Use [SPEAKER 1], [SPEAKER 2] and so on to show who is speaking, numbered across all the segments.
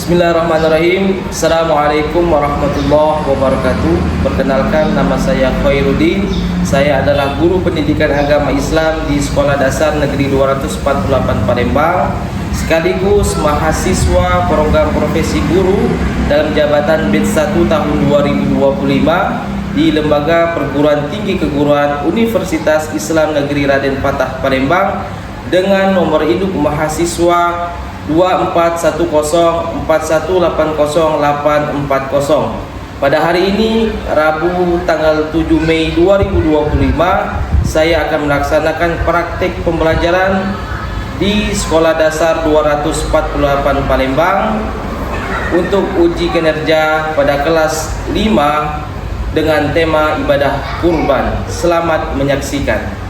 [SPEAKER 1] Bismillahirrahmanirrahim. Assalamualaikum warahmatullahi wabarakatuh. Perkenalkan, nama saya Khairuddin. Saya adalah guru pendidikan agama Islam di Sekolah Dasar Negeri 248 Palembang, sekaligus mahasiswa program profesi guru dalam jabatan batch 1 tahun 2025 di Lembaga Perguruan Tinggi Keguruan Universitas Islam Negeri Raden Patah Palembang dengan nomor induk mahasiswa 241041808440. Pada hari ini, Rabu tanggal 7 Mei 2025, saya akan melaksanakan praktik pembelajaran di Sekolah Dasar 248 Palembang untuk uji kinerja pada kelas 5 dengan tema ibadah kurban. Selamat menyaksikan.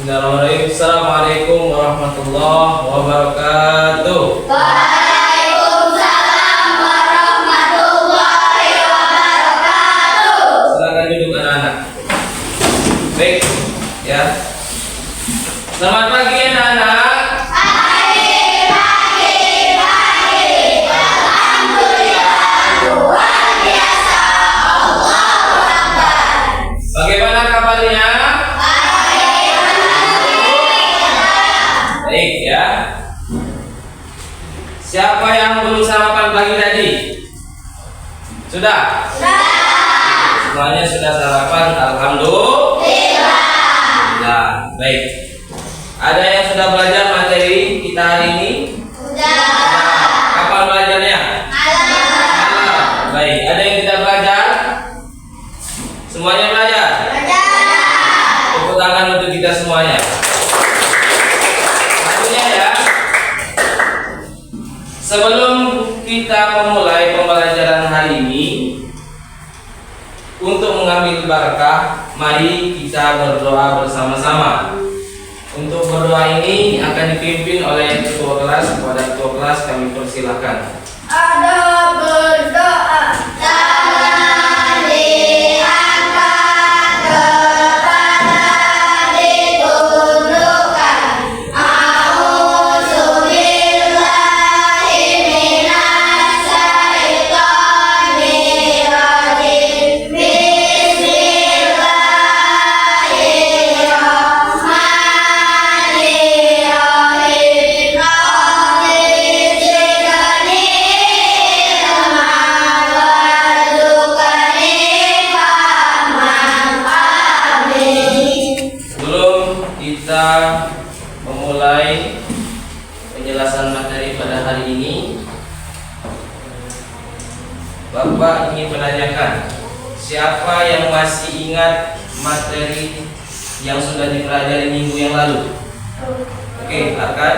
[SPEAKER 1] Bismillahirrahmanirrahim. Assalamualaikum warahmatullahi wabarakatuh.
[SPEAKER 2] Waalaikumsalam warahmatullahi wabarakatuh.
[SPEAKER 1] Silakan duduk anak-anak. Baik, ya. Selamat pagi anak-anak.
[SPEAKER 2] Pagi. Alhamdulillah, luar biasa. Allahu Akbar.
[SPEAKER 1] Bagaimana kabarnya? Baik, ya. Siapa yang belum sarapan pagi tadi? Sudah? Semuanya sudah sarapan, alhamdulillah. Baik. Ada yang sudah belajar materi kita hari ini?
[SPEAKER 2] Sudah.
[SPEAKER 1] Kapan belajarnya?
[SPEAKER 2] Malam.
[SPEAKER 1] Baik. Ada yang tidak belajar? Semuanya belajar? Tepuk tangan untuk kita semuanya. Selanjutnya, ya. Sebelum kita memulai pembelajaran hari ini, untuk mengambil berkah, mari kita berdoa bersama-sama. Untuk berdoa ini akan dipimpin oleh ketua kelas. Kepada ketua kelas kami persilakan.
[SPEAKER 2] Ada berdoa. Tangan diangkat, kepala ditundukkan. A'udzubillahi minasyaitonir rajim. Bismillahirrahmanirrahim. Rabbi zidni ilma warzuqni fahman. Amin.
[SPEAKER 1] Sebelum kita memulai penjelasan materi pada hari ini, Bapak ingin menanyakan, siapa yang masih ingat materi yang sudah dipelajari minggu yang lalu? Oke, akan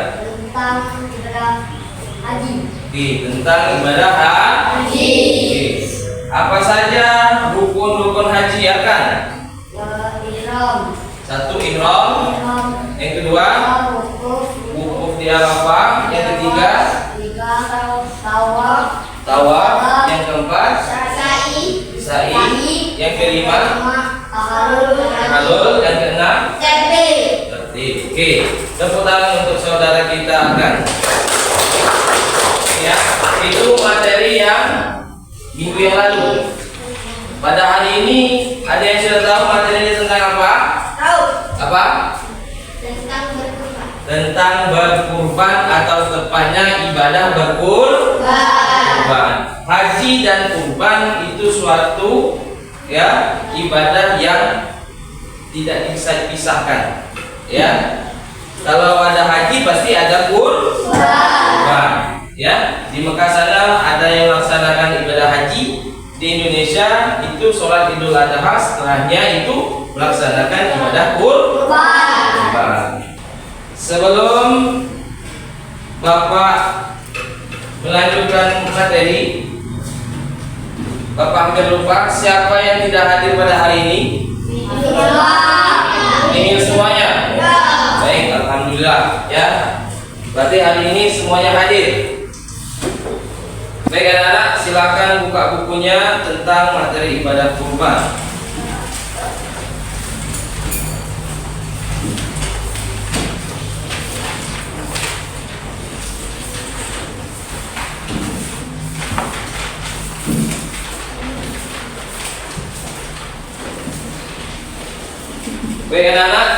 [SPEAKER 2] Tentang ibadah haji.
[SPEAKER 1] tentang ibadah haji. Oke. Apa saja rukun-rukun haji, akan?
[SPEAKER 2] Ihram.
[SPEAKER 1] Satu, ihram. Yang kedua, wukuf di Arafah. Yang ketiga,
[SPEAKER 2] Tawaf.
[SPEAKER 1] tawaf. Yang keempat, sa'i. Yang kelima, halul. Yang keenam,
[SPEAKER 2] Takbir.
[SPEAKER 1] tertib. Oke, tepuk tangan untuk saudara kita, akan. Ya, itu materi yang minggu yang lalu. Pada hari ini, ada yang sudah tahu materinya tentang apa?
[SPEAKER 2] Tahu.
[SPEAKER 1] Apa?
[SPEAKER 2] Tentang berkurban.
[SPEAKER 1] Tentang berkurban, atau tepatnya ibadah berkurban. Haji dan kurban itu suatu, ya, ibadah yang tidak bisa dipisahkan. Ya, kalau ada haji pasti ada kurban. Ya, di Mekah sana ada yang melaksanakan ibadah haji. Di Indonesia itu sholat Idul Adha, setelahnya itu melaksanakan ibadah kurban. Sebelum Bapak melanjutkan materi, Bapak hampir lupa, siapa yang tidak hadir pada hari ini? Ini semuanya. Baik, alhamdulillah, ya. Berarti hari ini semuanya hadir. Baik anak-anak, silakan buka bukunya tentang materi ibadah kurban. Baik anak-anak,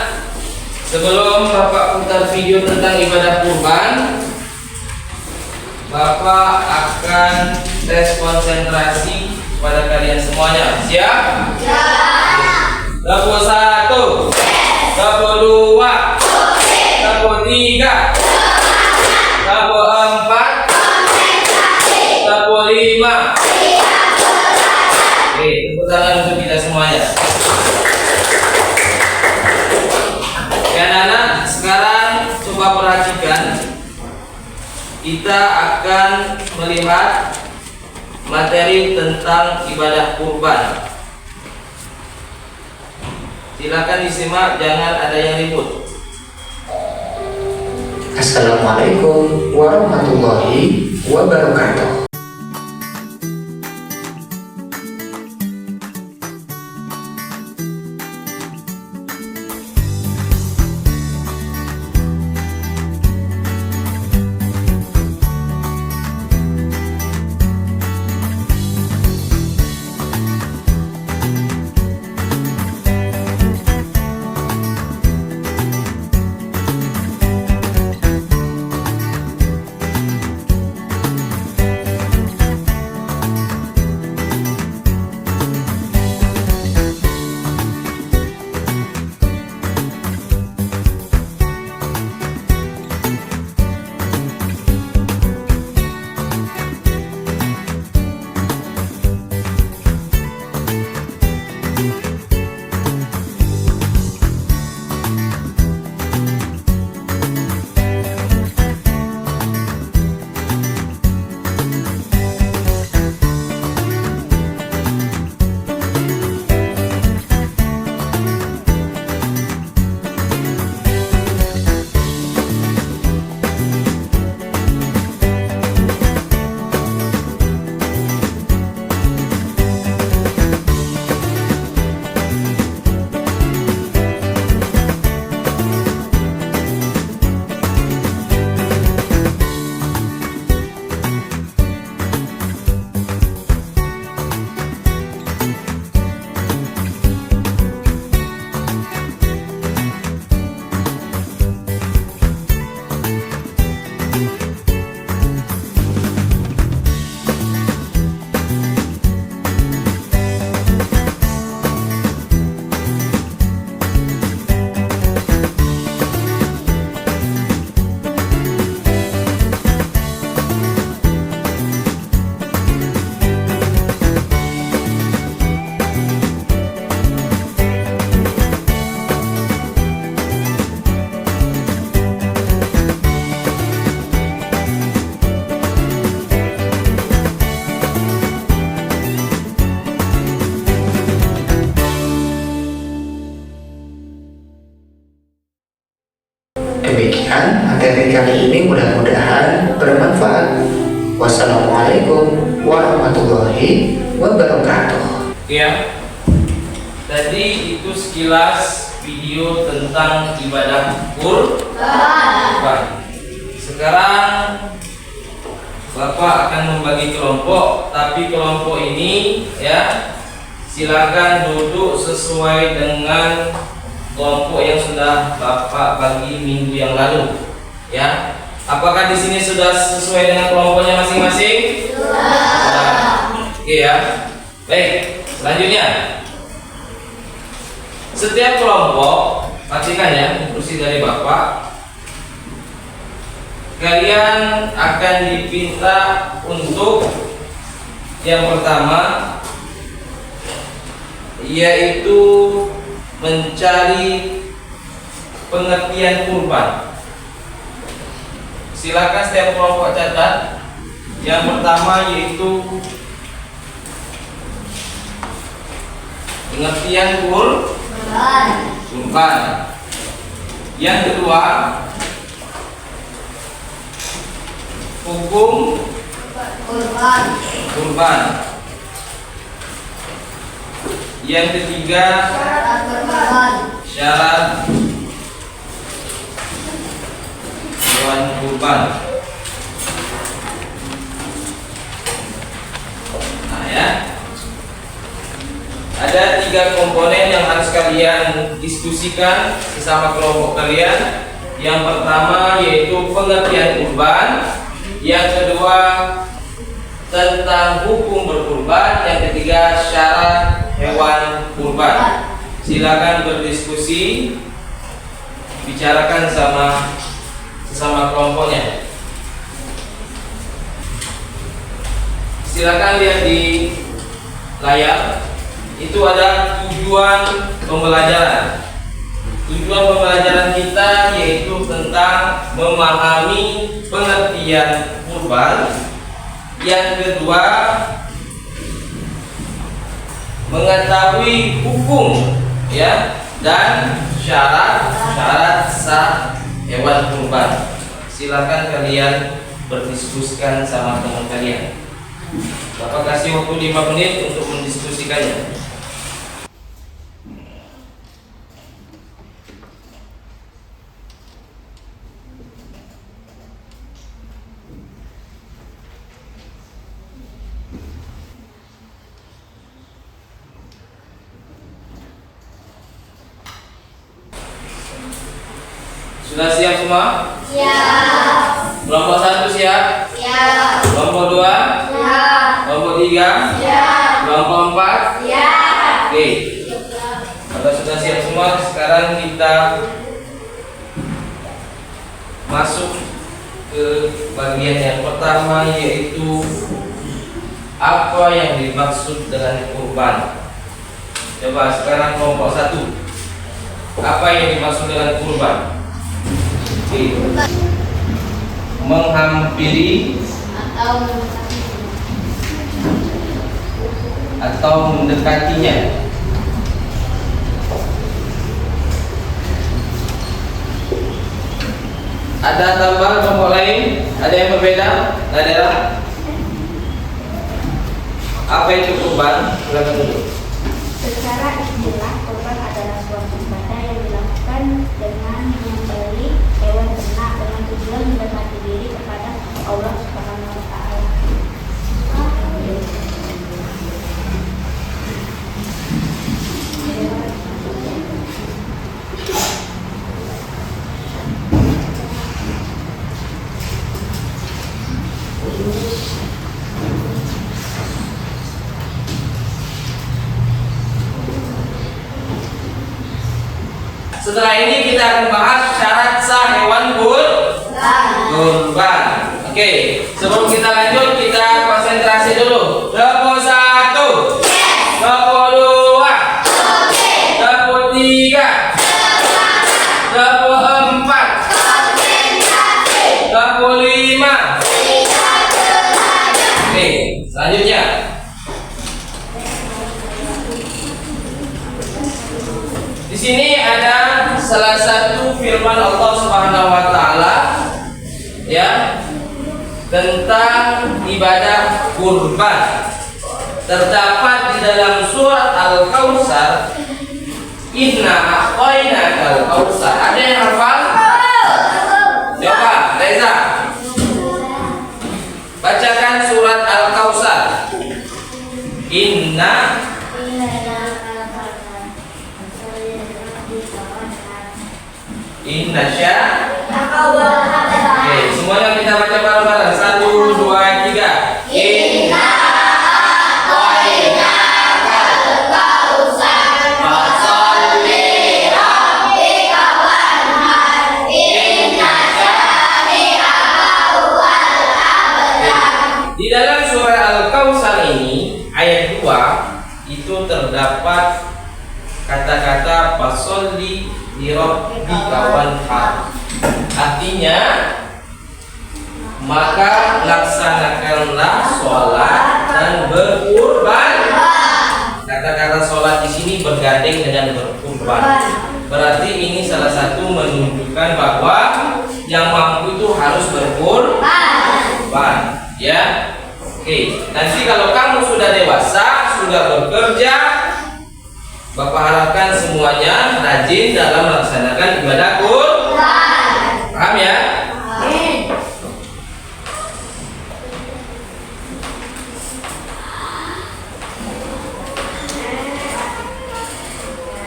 [SPEAKER 1] sebelum Bapak putar video tentang ibadah kurban, Bapak akan tes konsentrasi pada kalian semuanya. Siap? Siap. Dapur 1, dapur 2, dapur 3, dapur 4, dapur 5. Oke, tepuk tangan untuk kita semuanya. Ya anak-anak, sekarang coba perhatikan. Kita akan melihat materi tentang ibadah kurban. Silakan disimak, jangan ada yang ribut.
[SPEAKER 3] Assalamualaikum warahmatullahi wabarakatuh. Demikian materi kali ini, mudah-mudahan bermanfaat. Wassalamualaikum warahmatullahi wabarakatuh.
[SPEAKER 1] Ya, tadi itu sekilas video tentang ibadah kurban. Sekarang Bapak akan membagi kelompok, tapi kelompok ini ya silakan duduk sesuai dengan kelompok yang sudah Bapak bagi minggu yang lalu. Ya, apakah di sini sudah sesuai dengan kelompoknya masing-masing? Sudah. Oke ya. Baik, selanjutnya setiap kelompok, perhatikan ya, instruksi dari Bapak. Kalian akan diminta untuk yang pertama yaitu mencari pengertian kurban. Silakan setiap kelompok catat. Yang pertama yaitu pengertian kurban. Yang kedua, hukum
[SPEAKER 2] kurban.
[SPEAKER 1] kurban. Yang ketiga,
[SPEAKER 2] Syarat berkurban.
[SPEAKER 1] syarat hewan kurban. Nah ya, ada 3 komponen yang harus kalian diskusikan sesama kelompok kalian. Yang pertama yaitu pengertian kurban, yang kedua tentang hukum berkurban, yang ketiga syarat hewan kurban. Silakan berdiskusi, bicarakan sesama kelompoknya. Silakan lihat di layar. Itu ada tujuan pembelajaran. Tujuan pembelajaran kita yaitu tentang memahami pengertian kurban. Yang kedua, mengetahui hukum ya dan syarat sah hewan kurban. Silakan kalian berdiskusikan sama teman kalian. Bapak kasih waktu 5 menit untuk mendiskusikannya. Sudah siap semua?
[SPEAKER 2] Siap.
[SPEAKER 1] Kelompok 1 siap?
[SPEAKER 2] Siap.
[SPEAKER 1] Kelompok 2?
[SPEAKER 2] Siap.
[SPEAKER 1] Kelompok 3?
[SPEAKER 2] Siap.
[SPEAKER 1] Kelompok 4?
[SPEAKER 2] Siap.
[SPEAKER 1] Oke. Kalau sudah siap semua, sekarang kita masuk ke bagian yang pertama, yaitu apa yang dimaksud dengan kurban. Coba sekarang kelompok 1. Apa yang dimaksud dengan kurban? Oke. Menghampiri atau mendekatinya. Ada tambahan kelompok lain? Ada yang berbeda? Ada? Apa itu kurban? Silakan dulu.
[SPEAKER 4] Secara istilah, kurban adalah suatu ibadah yang dilakukan dengan menyembelih hewan ternak dengan tujuan mendekati diri kepada Allah Subhanahu wa Ta'ala.
[SPEAKER 1] Setelah ini kita akan bahas syarat sah hewan kurban. Oke, sebelum kita lanjut kita konsentrasi dulu. Kelompok 1, kelompok 2, kelompok 3, kelompok 4, kelompok 5. Oke, selanjutnya. Di sini ada salah satu firman Allah Subhanahu wa Ta'ala ya tentang ibadah kurban. Terdapat di dalam surat Al-Kautsar, Inna a'tainakal kautsar. Ada yang hafal? Coba, Reza. Bacakan surat Al-Kautsar. Inna Innasya. Oke, semuanya kita baca bareng-bareng. 1, 2, 3. Inna di dalam surah Al-Kautsar ini ayat 2 itu terdapat kata-kata fasolli li rabbika wanhar. Artinya maka laksanakanlah sholat dan berkurban. Kata-kata sholat di sini bergandeng dengan berkurban. Berarti ini salah satu menunjukkan bahwa yang mampu itu harus berkurban, ya. Oke, nanti kalau kamu sudah dewasa, sudah bekerja, Bapak harapkan semuanya rajin dalam melaksanakan ibadah Quran. Paham ya?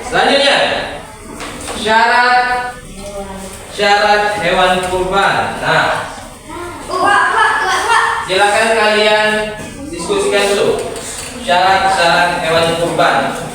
[SPEAKER 1] Selanjutnya, syarat hewan kurban. Nah, silakan kalian diskusikan dulu syarat hewan kurban.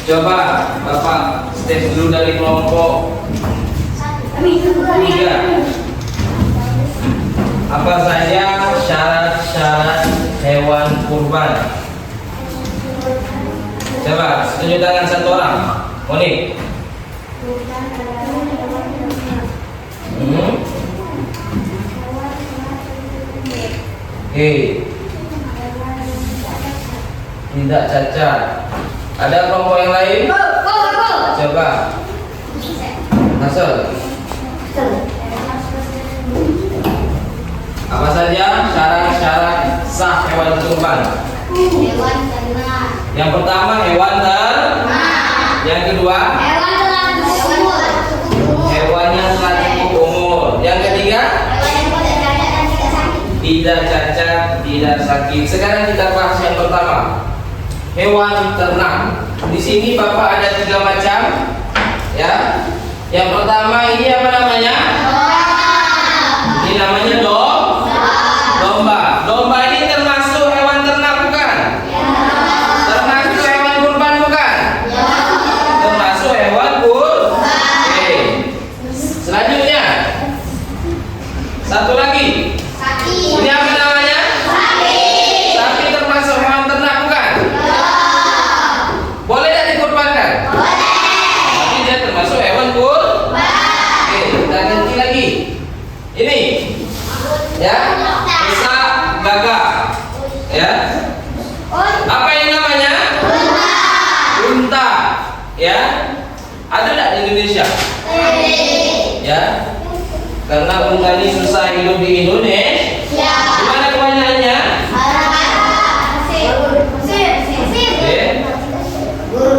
[SPEAKER 1] Coba Bapak step dulu dari kelompok 3. Apa saja syarat-syarat hewan kurban? Coba tunjuk tangan satu orang. Monik. Oke. Tidak cacat. Ada kelompok yang lain? Coba. Hasil. Apa saja syarat-syarat sah hewan kurban?
[SPEAKER 2] Hewan ternak.
[SPEAKER 1] Yang pertama hewan ternak. Yang kedua
[SPEAKER 2] Hewan telah berumur.
[SPEAKER 1] hewan yang telah cukup umur. Yang ketiga
[SPEAKER 2] Hewan yang tidak cacat dan tidak sakit.
[SPEAKER 1] tidak cacat, tidak sakit. Sekarang kita bahas yang pertama. Hewan ternak. Di sini Bapak ada 3 macam. Ya. Yang pertama ini apa namanya? Ini namanya domba. Domba ini termasuk hewan ternak bukan? Termasuk hewan kurban bukan? Termasuk hewan kurban. Oke. Selanjutnya. Satu lagi.
[SPEAKER 2] Sapi.
[SPEAKER 1] Ini apa namanya? Sapi termasuk hewan ternak bukan? Boleh tidak dikurbankan? Tapi dia termasuk hewan kurban. Oke, kita ganti lagi. Ini, ya, bisa gagak, ya. Apa ini namanya? Unta, ya. Ada tidak di Indonesia? Ya. Karena unta ini susah hidup di Indonesia. Di mana kebanyakannya?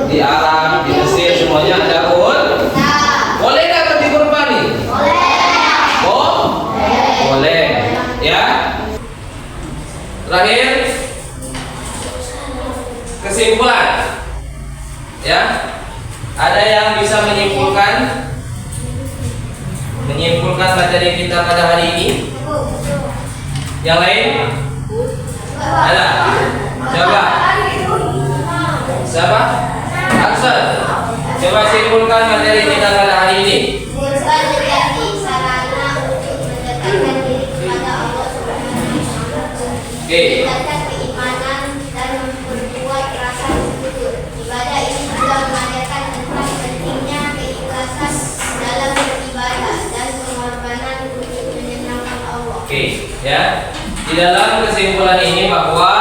[SPEAKER 1] Di Arab, di Mesir, semuanya ada unta. Boleh nggak dikurbani? Oh, boleh. Ya. Terakhir, kesimpulan. Ya. Ada yang bisa menyimpulkan materi kita pada hari ini? Yang lain? Ada? Coba. Siapa? Aksan. Coba simpulkan materi kita pada hari ini.
[SPEAKER 2] Kurban menjadi sarana untuk mendekatkan diri kepada Allah Subhanahu wa Ta'ala.
[SPEAKER 1] Oke.
[SPEAKER 2] Meningkatkan keimanan dan memperkuat rasa syukur. Ibadah ini juga mengajarkan tentang pentingnya keikhlasan dalam beribadah dan pengorbanan untuk menyenangkan Allah.
[SPEAKER 1] Oke, ya. Di dalam kesimpulan ini bahwa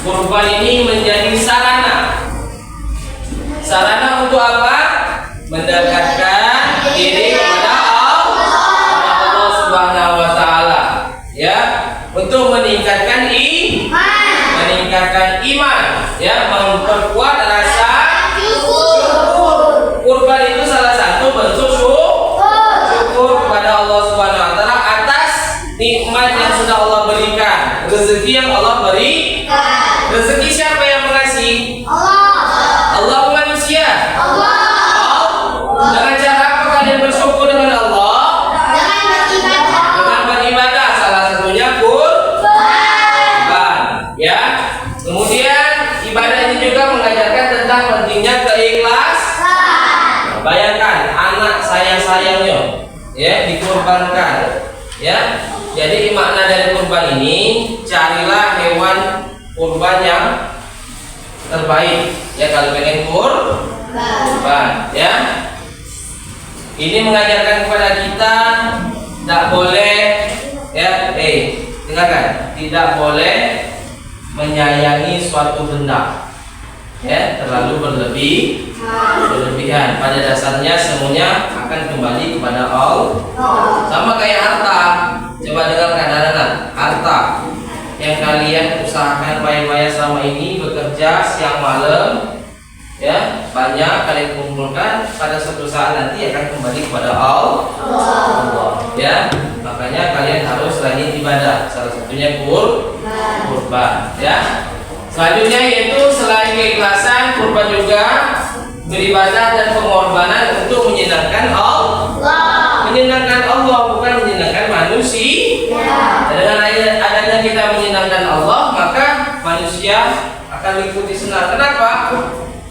[SPEAKER 1] kurban ini menjadi sarana untuk apa? Mendekatkan diri kepada Allah Subhanahu wa Ta'ala, ya, untuk meningkatkan iman, ya, memperkuat rasa syukur. Kurban itu salah satu bentuk syukur kepada Allah Subhanahu wa Ta'ala atas nikmat yang sudah Allah berikan, rezeki yang Allah berikan. Rezeki siapa yang mengasih? Allah manusia. Dengan cara apa kalian bersyukur dengan Allah? Dengan beribadah, salah satunya kurban. Ya. Kemudian ibadah ini juga mengajarkan tentang pentingnya keikhlasan. Bayangkan anak sayang-sayangnya, ya, dikurbankan, ya. Jadi makna dari kurban ini, carilah hewan kurban yang terbaik. Ya kalau pengen kurban, ya. Ini mengajarkan kepada kita tidak boleh, ya, dengarkan, tidak boleh menyayangi suatu benda, ya, terlalu berlebihan. Pada dasarnya semuanya akan kembali kepada Allah. Sama kayak harta. Coba dengarkan anak-anak, harta yang kalian usahakan payah-payah selama ini, bekerja siang malam, ya, banyak kalian kumpulkan, pada suatu saat nanti akan kembali kepada Allah. Ya, makanya kalian harus rajin ibadah. Salah satunya kurban, ya. Selanjutnya yaitu selain keikhlasan, kurban juga beribadah dan pengorbanan untuk menyenangkan Allah. Menyenangkan Allah, bukan menyenangkan manusia. Dengan adanya kita menyenangkan Allah, maka manusia akan mengikuti senang. Kenapa?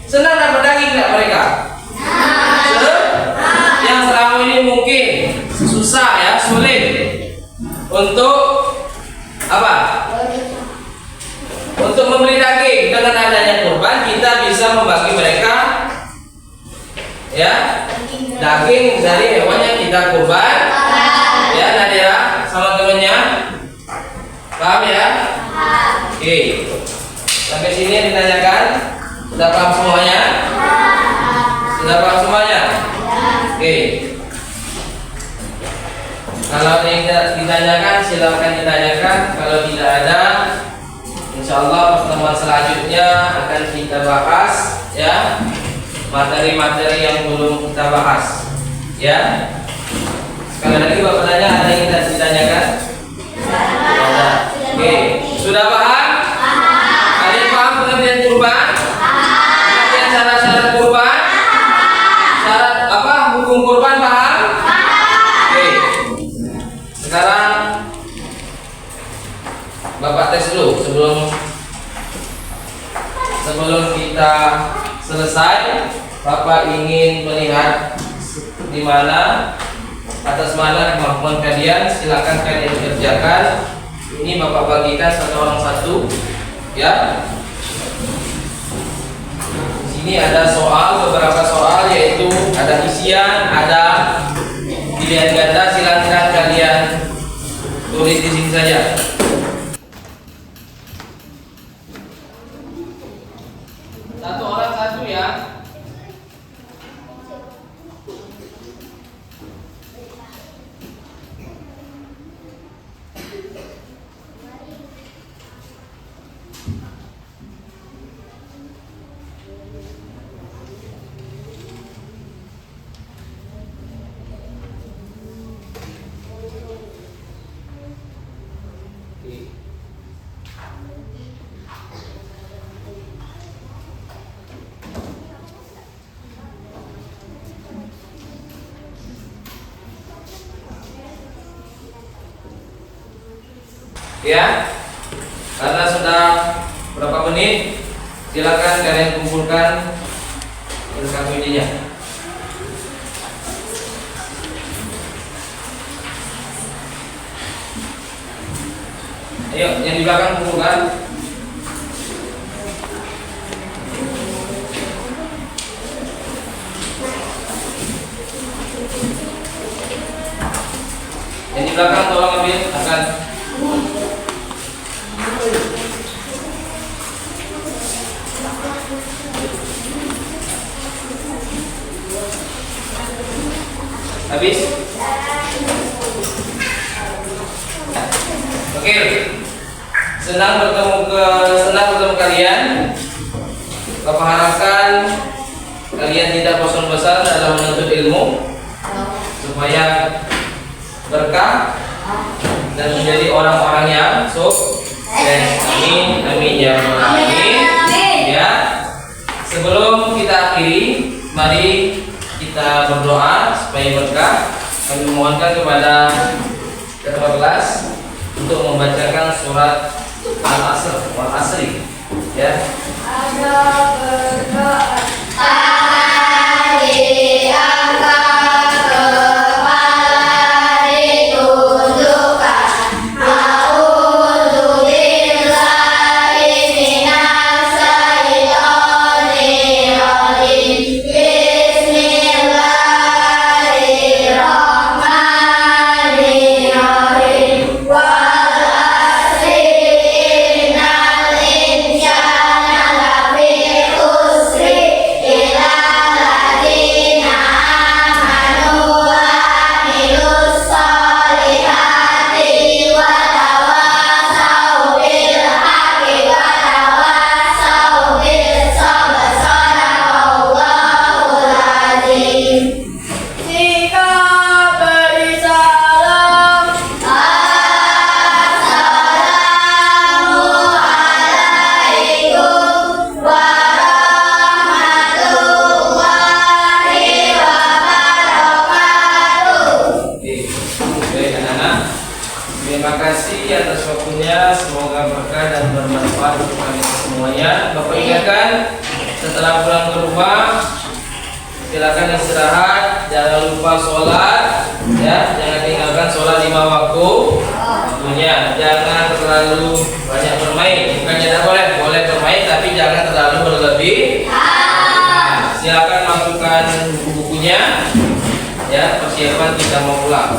[SPEAKER 1] Senang dapat daging tidak mereka? Yang selama ini mungkin susah, ya, sulit untuk apa? Untuk membeli daging. Dengan adanya kurban, kita bisa membagi mereka, ya, daging dari hewan yang kita kurban. Ya, Nadira sama temannya, paham ya? Oke. Sampai sini ditanyakan, sudah paham semuanya? Sudah paham semuanya? Oke. Kalau tidak ditanyakan, silakan ditanyakan. Kalau tidak ada, insya Allah pertemuan selanjutnya akan kita bahas, ya, materi-materi yang belum kita bahas, ya. Sekali lagi Bapak tanya, ada yang tidak ditanyakan? Oke, sudah paham? Kalian paham pengertian kurban? Pengertian syarat-syarat kurban? Syarat apa? Hukum kurban paham? Oke. Sekarang Bapak tes dulu sebelum kita selesai. Bapak ingin melihat di mana, atas mana kemampuan kalian, silakan kalian kerjakan. Ini Bapak bagikan satu orang satu, ya. Di sini ada beberapa soal, yaitu ada isian, ada pilihan ganda. Silakan kalian tulis di sini saja. Satu orang satu, ya. Ya, karena sudah berapa menit, silakan kalian kumpulkan rekam-videonya. Ayo, yang di belakang kumpulkan. Yang di belakang tolong ambil, akan. Habis? Oke. Senang bertemu kalian. Bapak harapkan kalian tidak bosan-bosan dalam menuntut ilmu, supaya berkah dan menjadi orang-orang yang sukses. Amin, amin ya rabbal alamin. Ya. Sebelum kita akhiri, mari kita berdoa supaya berkah. Kami memohonkan kepada ketua kelas untuk membacakan surat Al-Asr, Wal-Asri, ya.
[SPEAKER 2] Ada berdoa. Tangan diangkat, kepala ditundukkan.
[SPEAKER 1] kasih atas waktunya, semoga berkah dan bermanfaat untuk kalian semuanya. Bapak ingatkan, setelah pulang ke rumah silakan istirahat, jangan lupa sholat, ya, jangan tinggalkan sholat 5 waktunya, jangan terlalu banyak bermain, bukan tidak boleh bermain, tapi jangan terlalu berlebih. Silakan masukkan buku-bukunya, ya, persiapan kita mau pulang.